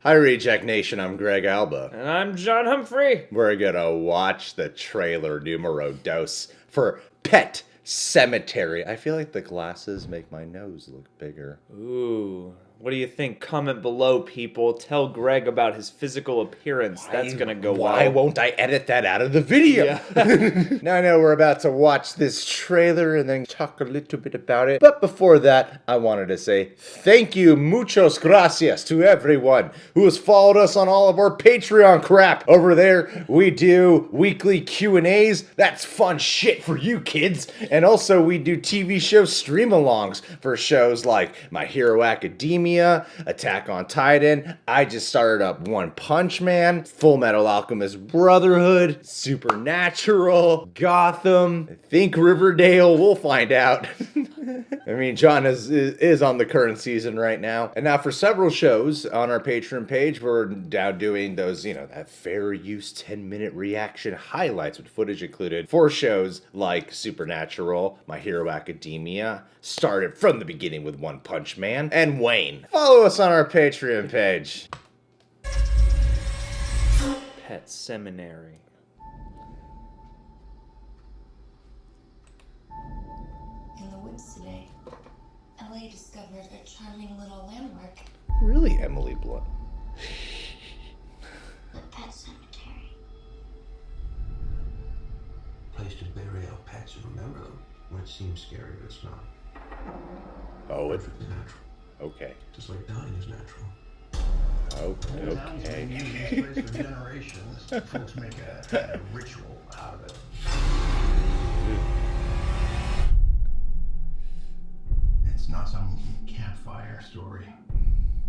Hi, Reject Nation. I'm Greg Alba. And I'm John Humphrey. We're gonna watch the trailer numero dos for Pet Sematary. I feel like the glasses make my nose look bigger. Ooh. What do you think? Comment below, people. Tell Greg about his physical appearance. That's gonna go well. Why won't I edit that out of the video? Yeah. Now I know we're about to watch this trailer and then talk a little bit about it. But before that, I wanted to say thank you, muchos gracias, to everyone who has followed us on all of our Patreon crap. Over there, we do weekly Q&As. That's fun shit for you kids. And also, we do TV show stream-alongs for shows like My Hero Academia, Attack on Titan. I just started up One Punch Man, Full Metal Alchemist Brotherhood, Supernatural, Gotham, I think Riverdale. We'll find out. I mean, John is on the current season right now. And now for several shows on our Patreon page, we're now doing those, that fair use 10-minute reaction highlights with footage included for shows like Supernatural, My Hero Academia, started from the beginning with One Punch Man, and Wayne. Follow us on our Patreon page. Pet Seminary. In the woods today, LA discovered a charming little landmark. Really, Emily Blunt. The Pet Cemetery. Place to bury our pets and remember them when it seems scary, but it's not. Oh, it's Perfectly natural. okay. Just like dying is natural. Okay. Been used for generations. Folks make a ritual out of it. It's not some campfire story.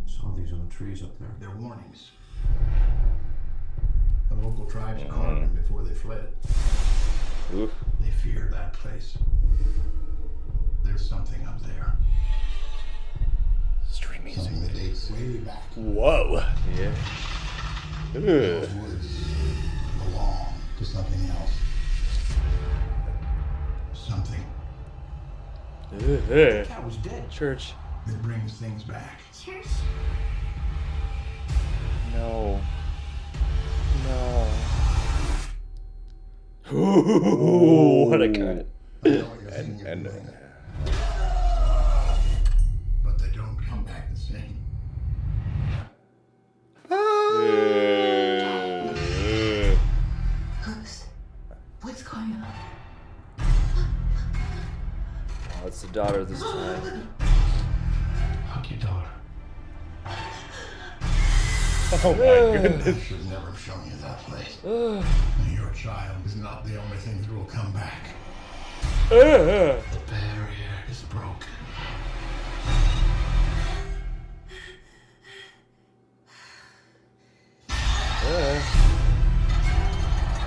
Saw these on the trees up there. They're warnings. The local tribes carved them before they fled. Oof. They feared that place. There's something up there. Stream music. Something that dates way back. Whoa. Yeah. Ugh. Those woods belong to something else. Something Cat was dead. Church. that brings things back. Church? No. Ooh, What a cut. I know what you're thinking and- of doing. But they don't come back the same. What's going on? Oh, it's the daughter this time. Hug your daughter. Oh my goodness. I should never have shown you that place. Your child is not the only thing that will come back. The barrier is broken.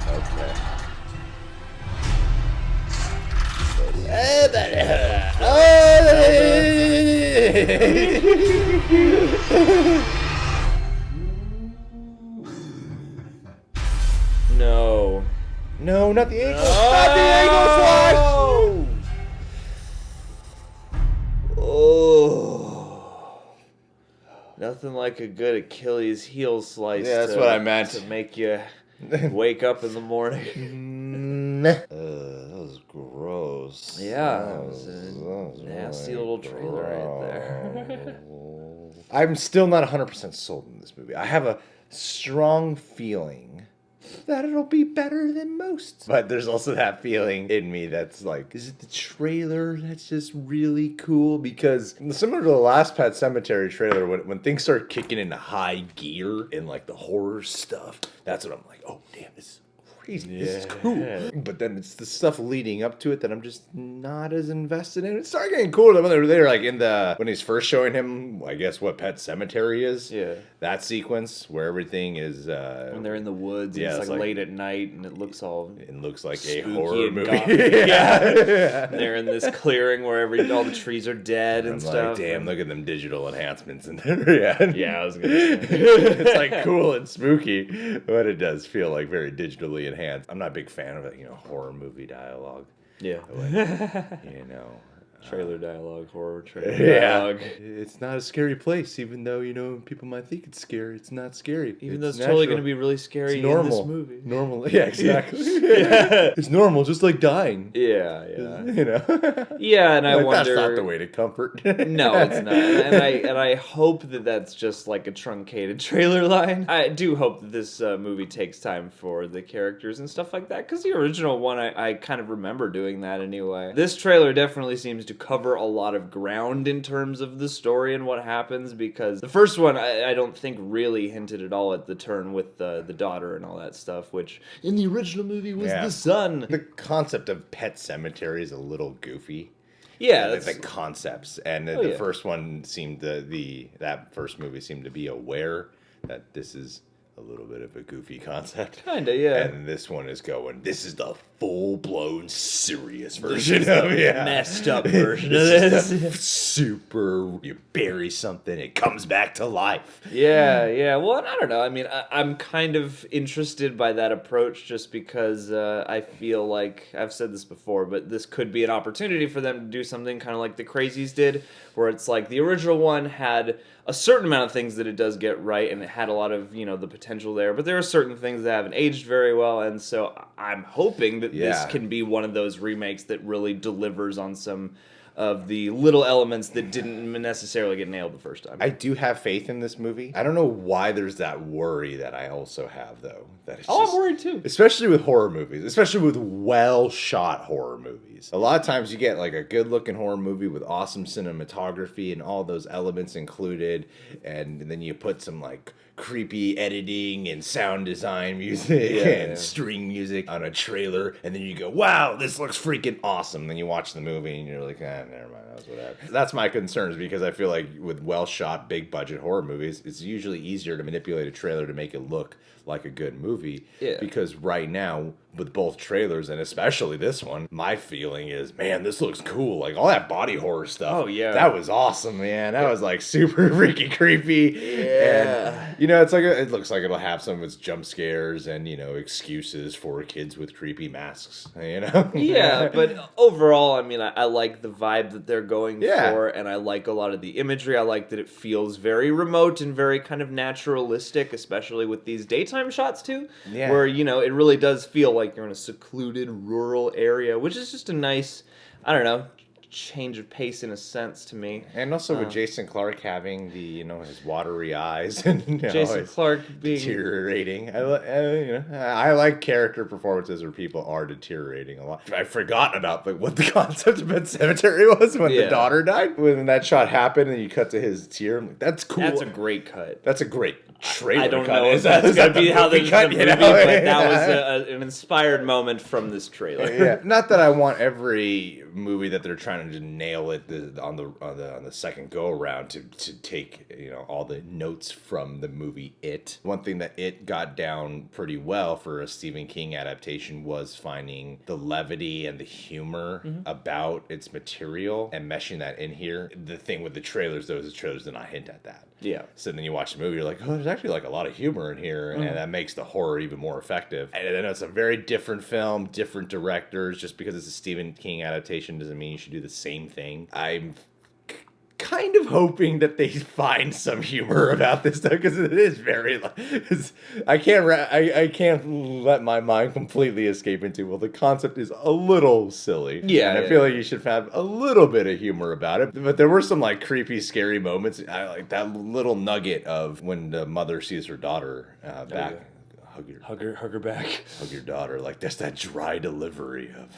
Okay. No. No, not the ankle. Not the ankle slash. Oh. Nothing like a good Achilles heel slice. Yeah, that's what I meant. To make you wake up in the morning. That was gross. Yeah, That it was a that nasty really little trailer right there. gross. I'm still not 100% sold in this movie. I have a strong feeling that it'll be better than most. But there's also that feeling in me that's like, is it the trailer that's just really cool? Because similar to the last Pet Sematary trailer, when things start kicking into high gear in like the horror stuff, that's when I'm like, oh damn, this is crazy. This is cool. But then it's the stuff leading up to it that I'm just not as invested in. It started getting cool when they're like when he's first showing him, I guess, what Pet Sematary is. Yeah. That sequence where everything is When they're in the woods, Yeah, and it's it's like like- late at night, and it looks all. it looks like a Spooky horror and movie. gothic. Yeah. They're in this clearing where all the trees are dead and I'm stuff. like, damn, look at them digital enhancements in there. Yeah. Yeah, I was gonna say. It's like cool and spooky, but it does feel like very digitally enhanced. I'm not a big fan of it, horror movie dialogue. Yeah. Like, Trailer dialogue, horror trailer dialogue. It's not a scary place, even though, people might think it's scary. It's not scary. Even though it's totally going to be really scary it's normal. in this movie. Normal. Yeah, exactly. It's normal, just like dying. Yeah. Yeah, and I wonder... That's not the way to comfort. No, it's not. And I hope that that's just like a truncated trailer line. I do hope that this movie takes time for the characters and stuff like that, because the original one, I kind of remember doing that anyway. This trailer definitely seems to cover a lot of ground in terms of the story and what happens, because the first one, I don't think really hinted at all at the turn with the daughter and all that stuff, which in the original movie was the son. The concept of Pet Sematary is a little goofy. Yeah, that's the concepts, and the first one seemed that first movie seemed to be aware that this is a little bit of a goofy concept. Kinda, yeah. And this one is going, this is the full-blown serious version of it. Messed up version of this. Super, you bury something, it comes back to life. Yeah. Well, I don't know. I mean, I'm kind of interested by that approach just because I feel like, I've said this before, but this could be an opportunity for them to do something kind of like the Crazies did, where it's like the original one had a certain amount of things that it does get right, and it had a lot of, the potential there, but there are certain things that haven't aged very well, and so I'm hoping that this can be one of those remakes that really delivers on some of the little elements that didn't necessarily get nailed the first time. I do have faith in this movie. I don't know why there's that worry that I also have, though. That it's I'm worried too. Especially with horror movies. Especially with well-shot horror movies. A lot of times you get like a good-looking horror movie with awesome cinematography and all those elements included, and then you put some like creepy editing and sound design music and string music on a trailer, and then you go, wow, this looks freaking awesome. Then you watch the movie and you're like, never mind, that was whatever. That's my concerns, because I feel like with well-shot, big-budget horror movies, it's usually easier to manipulate a trailer to make it look like a good movie. Yeah. Because right now, with both trailers, and especially this one, my feeling is, man, this looks cool. Like, all that body horror stuff. Oh, yeah. That was awesome, man. That was, like, super freaky creepy. Yeah. And, it's like, it looks like it'll have some of its jump scares and, excuses for kids with creepy masks, Yeah, but overall, I mean, I like the vibe that they're going for, and I like a lot of the imagery. I like that it feels very remote and very kind of naturalistic, especially with these daytime shots, too. Yeah. Where, it really does feel like you're in a secluded rural area, which is just a nice, I don't know, change of pace in a sense to me. And also with Jason Clarke having the, his watery eyes and Jason Clarke being deteriorating. I like character performances where people are deteriorating a lot. I've forgotten about what the concept of Pet Sematary was when the daughter died. When that shot happened and you cut to his tear, I'm like, that's cool. That's a great cut. That's a great trailer. I don't cut. know if that's going to be how the cut, movie, but that was an inspired moment from this trailer. Yeah, not that I want every movie that they're trying to nail it on the second go around to take all the notes from the movie It. One thing that It got down pretty well for a Stephen King adaptation was finding the levity and the humor about its material and meshing that in here. The thing with the trailers, though, is the trailers did not hint at that. Yeah. So then you watch the movie, you're like, oh, there's actually like a lot of humor in here, and that makes the horror even more effective. And I know it's a very different film, different directors. Just because it's a Stephen King adaptation doesn't mean you should do the same thing. I'm kind of hoping that they find some humor about this stuff, because it is very I can't let my mind completely escape into, well, the concept is a little silly. And I feel like you should have a little bit of humor about it. But there were some like creepy, scary moments. I like that little nugget of when the mother sees her daughter back. Hug her back. Hug your daughter. Like, that's that dry delivery of,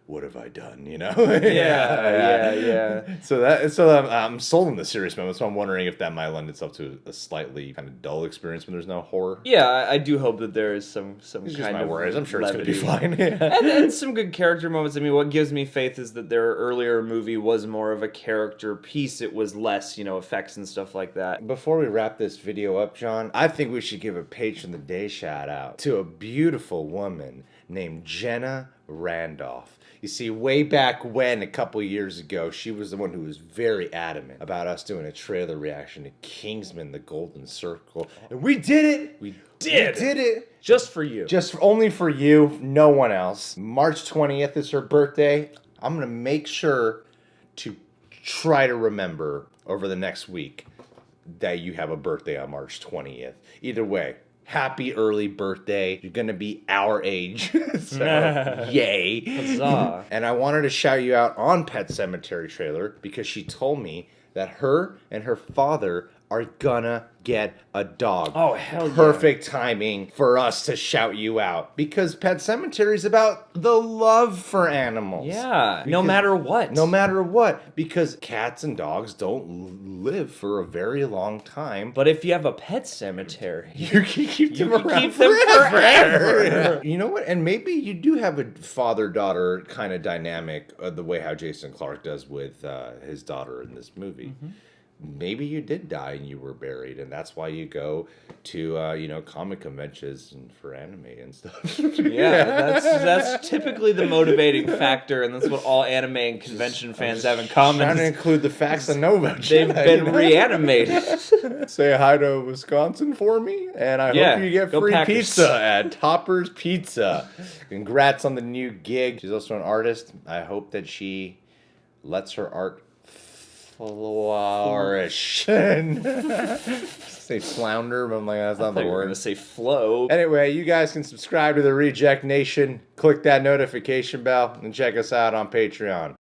what have I done? Yeah. So I'm sold on the serious moment. So I'm wondering if that might lend itself to a slightly kind of dull experience when there's no horror. Yeah, I do hope that there is some It's kind of worries. I'm sure levity. it's going to be fine. and some good character moments. I mean, what gives me faith is that their earlier movie was more of a character piece. It was less, effects and stuff like that. Before we wrap this video up, John, I think we should give a Patron of the Day shout out to a beautiful woman named Jenna Randolph. You see, way back when, a couple years ago, she was the one who was very adamant about us doing a trailer reaction to Kingsman: The Golden Circle. And we did it! We did it! Just for you. Only for you, no one else. March 20th is her birthday. I'm going to make sure to try to remember over the next week that you have a birthday on March 20th. Either way, happy early birthday. You're going to be our age. So, yay. Huzzah. And I wanted to shout you out on Pet Sematary trailer because she told me that her and her father are gonna get a dog. Oh, hell yeah. Perfect timing for us to shout you out because Pet Sematary is about the love for animals. Yeah, no Because- matter what. No matter what, because cats and dogs don't live for a very long time. But if you have a pet cemetery, You can keep them can around keep them forever. You know what? And maybe you do have a father-daughter kind of dynamic, the way how Jason Clarke does with his daughter in this movie. Maybe you did die and you were buried, and that's why you go to comic conventions and for anime and stuff. yeah, that's typically the motivating factor, and that's what all anime and convention fans have in common. Trying to include the facts I know about They've Jedi, been you know? reanimated. Say hi to Wisconsin for me, and I Yeah, hope you get go free Packers. pizza at Topper's Pizza. Congrats on the new gig. She's also an artist. I hope that she lets her art flourish. Say flounder, but I'm like, that's not I thought the you were word. going to say flow. Anyway, you guys can subscribe to the Reject Nation, click that notification bell, and check us out on Patreon.